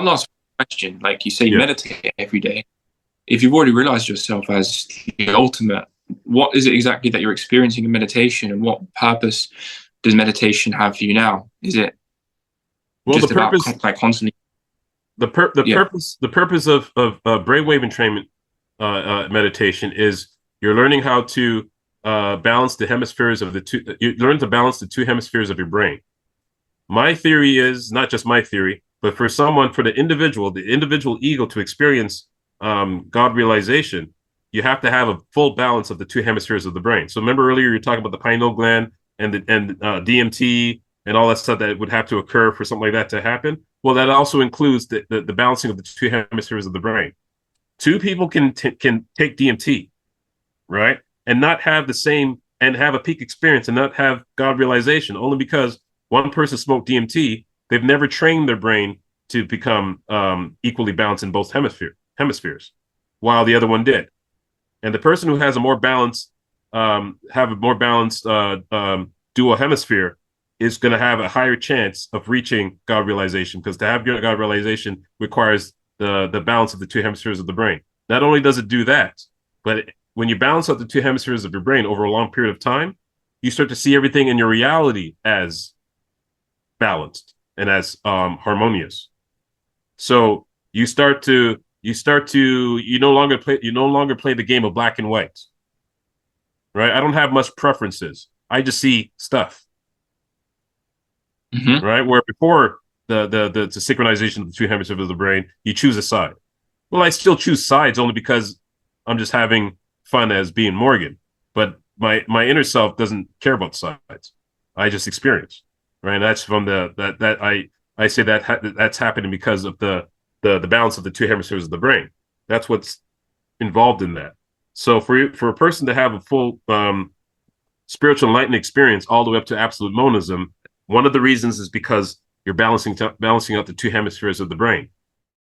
one last question. Like you say, you Yeah. meditate every day. If you've already realized yourself as the ultimate, what is it exactly that you're experiencing in meditation, and what purpose does meditation have for you now? Is it Well, the just about purpose, like constantly? the Yeah. purpose, the purpose of brainwave entrainment meditation is you're learning how to balance the hemispheres of the two. You learn to balance the two hemispheres of your brain. My theory is not just my theory, but for the individual ego to experience God realization, you have to have a full balance of the two hemispheres of the brain. So remember earlier you were talking about the pineal gland and DMT and all that stuff that would have to occur for something like that to happen. Well, that also includes the balancing of the two hemispheres of the brain. Two people can take DMT, right, and not have the same and have a peak experience and not have God realization, only because one person smoked DMT. They've never trained their brain to become equally balanced in both hemispheres, while the other one did. And the person who has a more balanced, have a more balanced dual hemisphere is going to have a higher chance of reaching God realization, because to have God realization requires the balance of the two hemispheres of the brain. Not only does it do that, but when you balance out the two hemispheres of your brain over a long period of time, you start to see everything in your reality as balanced and as harmonious. So you no longer play the game of black and white, right? I don't have much preferences. I just see stuff, Hmm. right? Where before the synchronization of the two hemispheres of the brain, you choose a side. Well, I still choose sides only because I'm just having fun as being Morgan, but my inner self doesn't care about sides. I just experience, right? And that's from I say that's happening because of the balance of the two hemispheres of the brain. That's what's involved in that. So for a person to have a full spiritual enlightened experience all the way up to absolute monism, one of the reasons is because you're balancing out the two hemispheres of the brain.